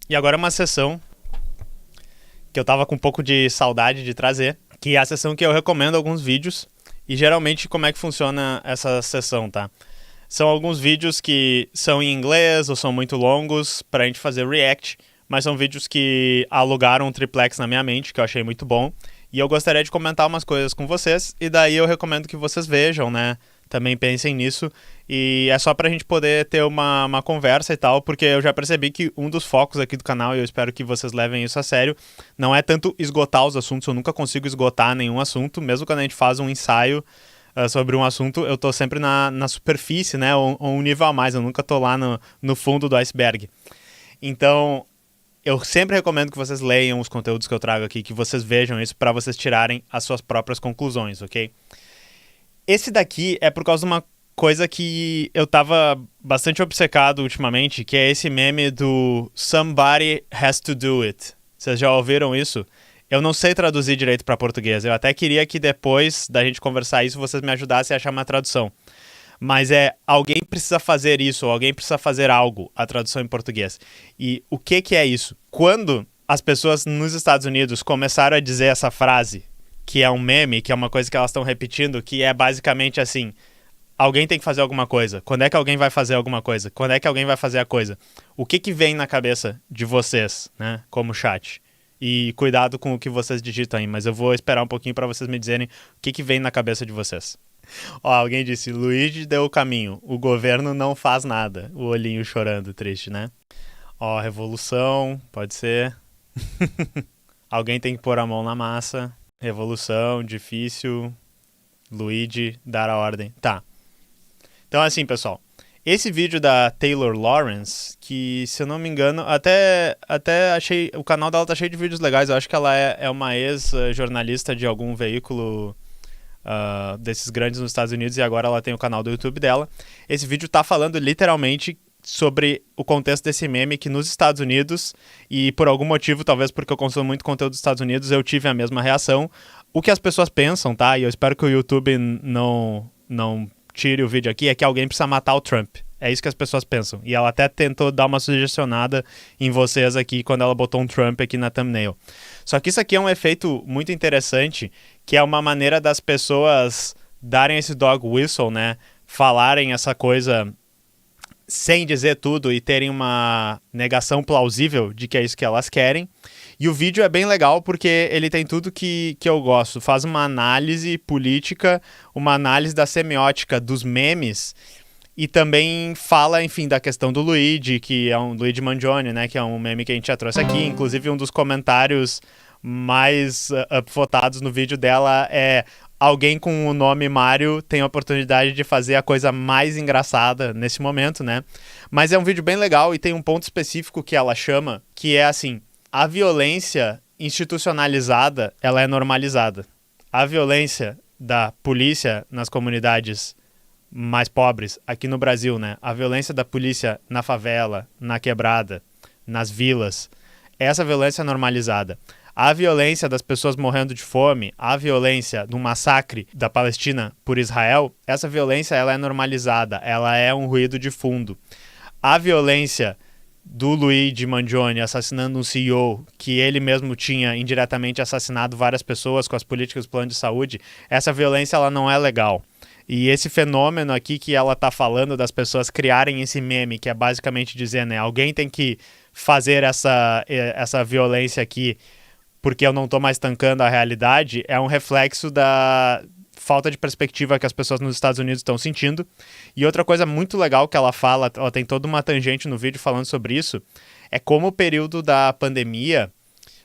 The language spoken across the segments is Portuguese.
E agora é uma sessão que eu tava com um pouco de saudade de trazer, que é a sessão que eu recomendo alguns vídeos. E geralmente como é que funciona essa sessão, tá? São alguns vídeos que são em inglês ou são muito longos pra gente fazer react, mas são vídeos que alugaram um triplex na minha mente, que eu achei muito bom. E eu gostaria de comentar umas coisas com vocês, e daí eu recomendo que vocês vejam, né? Também pensem nisso. E é só pra gente poder ter uma conversa e tal, porque eu já percebi que um dos focos aqui do canal, e eu espero que vocês levem isso a sério, não é tanto esgotar os assuntos, eu nunca consigo esgotar nenhum assunto, mesmo quando a gente faz um ensaio sobre um assunto, eu tô sempre na superfície, né, ou um nível a mais, eu nunca tô lá no fundo do iceberg. Então, eu sempre recomendo que vocês leiam os conteúdos que eu trago aqui, que vocês vejam isso para vocês tirarem as suas próprias conclusões, ok? Esse daqui é por causa de uma coisa que eu tava bastante obcecado ultimamente, que é esse meme do Somebody Has to Do It. Vocês já ouviram isso? Eu não sei traduzir direito para português. Eu até queria que depois da gente conversar isso, vocês me ajudassem a achar uma tradução. Mas é alguém precisa fazer isso, ou alguém precisa fazer algo, a tradução em português. E o que é isso? Quando as pessoas nos Estados Unidos começaram a dizer essa frase, que é um meme, que é uma coisa que elas estão repetindo, que é basicamente assim: alguém tem que fazer alguma coisa. Quando é que alguém vai fazer alguma coisa? Quando é que alguém vai fazer a coisa? O que vem na cabeça de vocês, né, como chat? E cuidado com o que vocês digitam aí, mas eu vou esperar um pouquinho para vocês me dizerem o que vem na cabeça de vocês. Ó, alguém disse: Luigi deu o caminho, o governo não faz nada. O olhinho chorando, triste, né? Ó, revolução, pode ser. Alguém tem que pôr a mão na massa. Revolução, difícil. Luigi, dar a ordem. Tá. Então, assim, pessoal, esse vídeo da Taylor Lawrence, que, se eu não me engano, até achei, o canal dela tá cheio de vídeos legais. Eu acho que ela é uma ex-jornalista de algum veículo desses grandes nos Estados Unidos, e agora ela tem o canal do YouTube dela. Esse vídeo tá falando literalmente sobre o contexto desse meme, que nos Estados Unidos, e por algum motivo, talvez porque eu consumo muito conteúdo dos Estados Unidos, eu tive a mesma reação. O que as pessoas pensam, tá? E eu espero que o YouTube não tire o vídeo aqui, é que alguém precisa matar o Trump. É isso que as pessoas pensam. E ela até tentou dar uma sugestionada em vocês aqui quando ela botou um Trump aqui na thumbnail. Só que isso aqui é um efeito muito interessante, que é uma maneira das pessoas darem esse dog whistle, né? Falarem essa coisa sem dizer tudo e terem uma negação plausível de que é isso que elas querem. E o vídeo é bem legal porque ele tem tudo que eu gosto. Faz uma análise política, uma análise da semiótica dos memes, e também fala, enfim, da questão do Luigi, que é um Luigi Mangione, né, que é um meme que a gente já trouxe aqui. Inclusive, um dos comentários mais upvotados no vídeo dela é: alguém com o nome Mario tem a oportunidade de fazer a coisa mais engraçada nesse momento, né? Mas é um vídeo bem legal e tem um ponto específico que ela chama, que é assim: a violência institucionalizada, ela é normalizada. A violência da polícia nas comunidades mais pobres, aqui no Brasil, né? A violência da polícia na favela, na quebrada, nas vilas, essa violência é normalizada. A violência das pessoas morrendo de fome, a violência do massacre da Palestina por Israel, essa violência ela é normalizada, ela é um ruído de fundo. A violência do Luigi Mangione assassinando um CEO que ele mesmo tinha indiretamente assassinado várias pessoas com as políticas do plano de saúde, essa violência ela não é legal. E esse fenômeno aqui que ela tá falando das pessoas criarem esse meme, que é basicamente dizer, né, alguém tem que fazer essa violência aqui porque eu não tô mais tancando a realidade, é um reflexo da falta de perspectiva que as pessoas nos Estados Unidos estão sentindo. E outra coisa muito legal que ela fala, ela tem toda uma tangente no vídeo falando sobre isso, é como o período da pandemia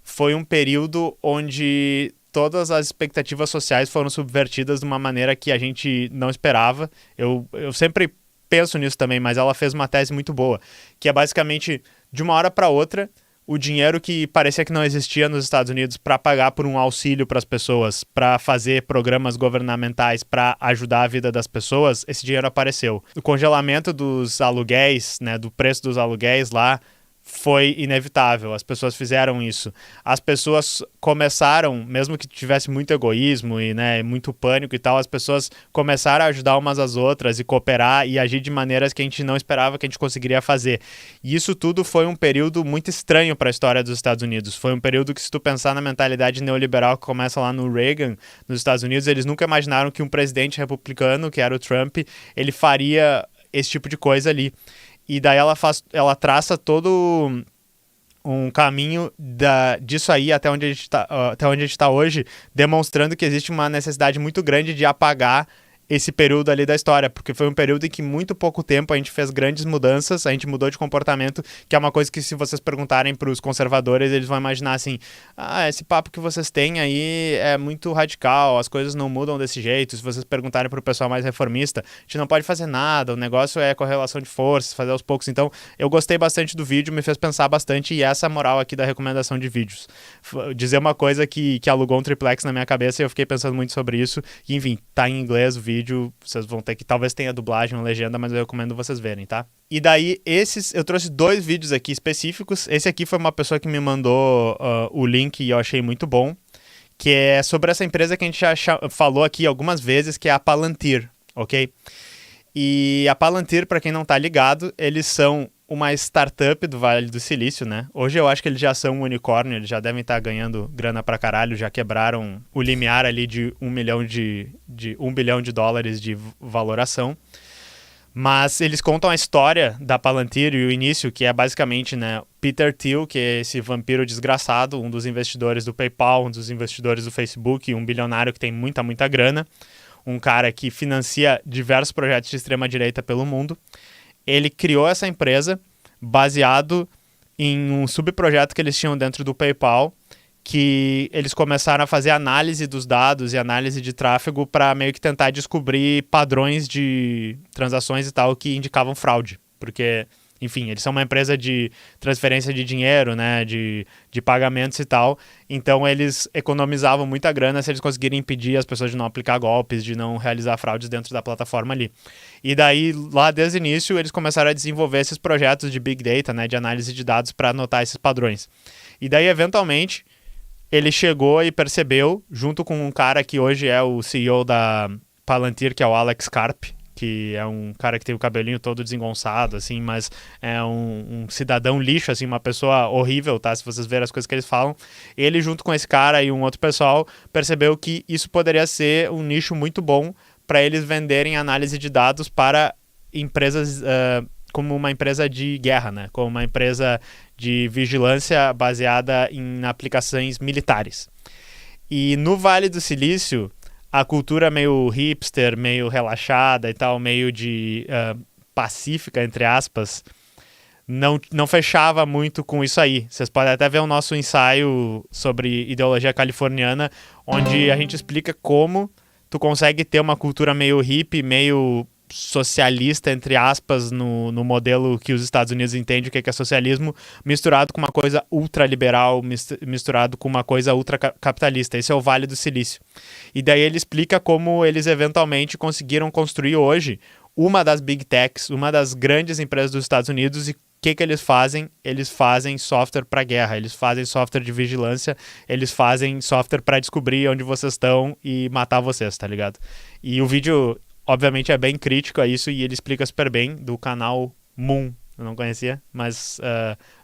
foi um período onde todas as expectativas sociais foram subvertidas de uma maneira que a gente não esperava. Eu sempre penso nisso também, mas ela fez uma tese muito boa, que é basicamente, de uma hora para outra, o dinheiro que parecia que não existia nos Estados Unidos para pagar por um auxílio para as pessoas, para fazer programas governamentais para ajudar a vida das pessoas, esse dinheiro apareceu. O congelamento dos aluguéis, né, do preço dos aluguéis lá, foi inevitável, as pessoas fizeram isso. As pessoas começaram, mesmo que tivesse muito egoísmo e, né, muito pânico e tal, as pessoas começaram a ajudar umas às outras e cooperar e agir de maneiras que a gente não esperava que a gente conseguiria fazer. E isso tudo foi um período muito estranho para a história dos Estados Unidos. Foi um período que, se tu pensar na mentalidade neoliberal que começa lá no Reagan, nos Estados Unidos, eles nunca imaginaram que um presidente republicano, que era o Trump, ele faria esse tipo de coisa ali. E daí ela traça todo um caminho disso aí até onde a gente está hoje, demonstrando que existe uma necessidade muito grande de apagar esse período ali da história, porque foi um período em que muito pouco tempo a gente fez grandes mudanças, a gente mudou de comportamento, que é uma coisa que, se vocês perguntarem para os conservadores, eles vão imaginar assim, esse papo que vocês têm aí é muito radical, as coisas não mudam desse jeito. Se vocês perguntarem para o pessoal mais reformista, a gente não pode fazer nada, o negócio é correlação de forças, fazer aos poucos. Então, eu gostei bastante do vídeo, me fez pensar bastante, e essa é a moral aqui da recomendação de vídeos. Dizer uma coisa que alugou um triplex na minha cabeça, e eu fiquei pensando muito sobre isso, e enfim, tá em inglês o vídeo, vocês vão ter que, talvez tenha dublagem ou legenda, mas eu recomendo vocês verem, tá? E daí, eu trouxe 2 vídeos aqui específicos. Esse aqui foi uma pessoa que me mandou o link e eu achei muito bom, que é sobre essa empresa que a gente já falou aqui algumas vezes, que é a Palantir, ok? E a Palantir, para quem não tá ligado, eles são uma startup do Vale do Silício, né? Hoje eu acho que eles já são um unicórnio, eles já devem estar ganhando grana pra caralho, já quebraram o limiar ali de $1 bilhão de valoração. Mas eles contam a história da Palantir e o início, que é basicamente, né, Peter Thiel, que é esse vampiro desgraçado, um dos investidores do PayPal, um dos investidores do Facebook, um bilionário que tem muita grana, um cara que financia diversos projetos de extrema-direita pelo mundo. Ele criou essa empresa baseado em um subprojeto que eles tinham dentro do PayPal, que eles começaram a fazer análise dos dados e análise de tráfego para meio que tentar descobrir padrões de transações e tal que indicavam fraude. Porque, enfim, eles são uma empresa de transferência de dinheiro, né, de pagamentos e tal, então eles economizavam muita grana se eles conseguirem impedir as pessoas de não aplicar golpes, de não realizar fraudes dentro da plataforma ali. E daí, lá desde o início, eles começaram a desenvolver esses projetos de Big Data, né, de análise de dados para anotar esses padrões. E daí, eventualmente, ele chegou e percebeu, junto com um cara que hoje é o CEO da Palantir, que é o Alex Karp, que é um cara que tem o cabelinho todo desengonçado, assim, mas é um cidadão lixo, assim, uma pessoa horrível, tá? Se vocês verem as coisas que eles falam. Ele, junto com esse cara e um outro pessoal, percebeu que isso poderia ser um nicho muito bom para eles venderem análise de dados para empresas, como uma empresa de guerra, né? Como uma empresa de vigilância baseada em aplicações militares. E no Vale do Silício, a cultura meio hipster, meio relaxada e tal, meio de pacífica, entre aspas, não fechava muito com isso aí. Vocês podem até ver o nosso ensaio sobre ideologia californiana, onde a gente explica como tu consegue ter uma cultura meio hippie, meio socialista, entre aspas, no modelo que os Estados Unidos entendem o que é socialismo, misturado com uma coisa ultraliberal, misturado com uma coisa ultracapitalista. Esse é o Vale do Silício. E daí ele explica como eles eventualmente conseguiram construir hoje uma das Big Techs, uma das grandes empresas dos Estados Unidos. E o que eles fazem? Eles fazem software para guerra, eles fazem software de vigilância, eles fazem software para descobrir onde vocês estão e matar vocês, tá ligado? E o vídeo, obviamente, é bem crítico a isso, e ele explica super bem, do canal Moon. Eu não conhecia, mas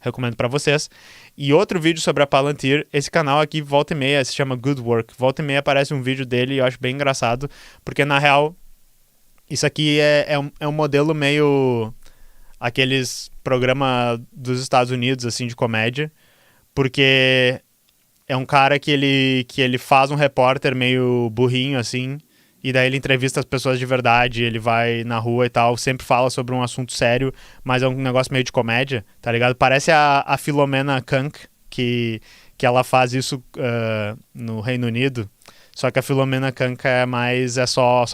recomendo para vocês. E outro vídeo sobre a Palantir, esse canal aqui, volta e meia, se chama Good Work. Volta e meia aparece um vídeo dele e eu acho bem engraçado, porque na real, isso aqui é um modelo meio aqueles programas dos Estados Unidos, assim, de comédia, porque é um cara que ele faz um repórter meio burrinho, assim, e daí ele entrevista as pessoas de verdade, ele vai na rua e tal, sempre fala sobre um assunto sério, mas é um negócio meio de comédia, tá ligado? Parece a Philomena Kunk, que ela faz isso no Reino Unido, só que a Philomena Kunk é só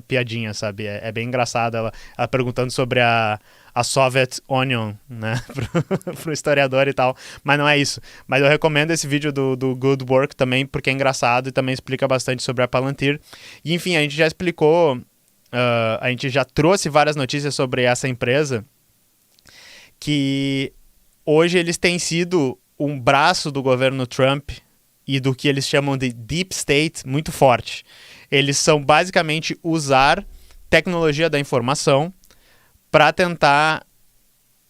piadinha, sabe? É bem engraçado ela perguntando sobre a Soviet Union, né, pro historiador e tal, mas não é isso. Mas eu recomendo esse vídeo do Good Work também, porque é engraçado e também explica bastante sobre a Palantir. E enfim, a gente já explicou, a gente já trouxe várias notícias sobre essa empresa, que hoje eles têm sido um braço do governo Trump e do que eles chamam de Deep State muito forte. Eles são basicamente usar tecnologia da informação para tentar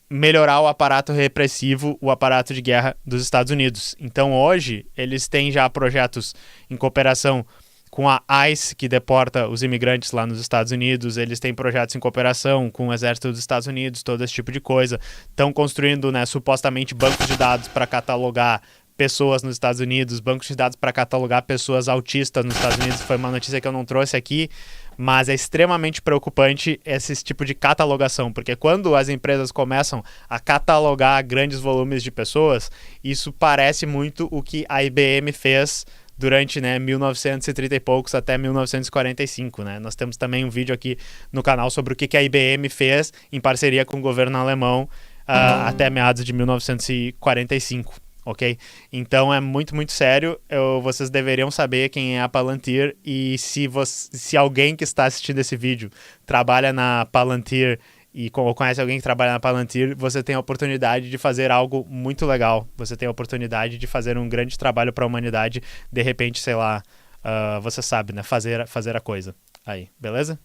melhorar o aparato repressivo, o aparato de guerra dos Estados Unidos. Então hoje eles têm já projetos em cooperação com a ICE, que deporta os imigrantes lá nos Estados Unidos. Eles têm projetos em cooperação com o Exército dos Estados Unidos, todo esse tipo de coisa. Estão construindo, né, supostamente bancos de dados para catalogar pessoas nos Estados Unidos, bancos de dados para catalogar pessoas autistas nos Estados Unidos. Foi uma notícia que eu não trouxe aqui, mas é extremamente preocupante esse tipo de catalogação, porque quando as empresas começam a catalogar grandes volumes de pessoas, isso parece muito o que a IBM fez durante, né, 1930 e poucos até 1945, né? Nós temos também um vídeo aqui no canal sobre o que a IBM fez em parceria com o governo alemão até meados de 1945. Ok? Então é muito, muito sério. Vocês deveriam saber quem é a Palantir, e se alguém que está assistindo esse vídeo trabalha na Palantir ou conhece alguém que trabalha na Palantir, você tem a oportunidade de fazer algo muito legal. Você tem a oportunidade de fazer um grande trabalho para a humanidade. De repente, sei lá, você sabe, né? Fazer a coisa. Aí, beleza?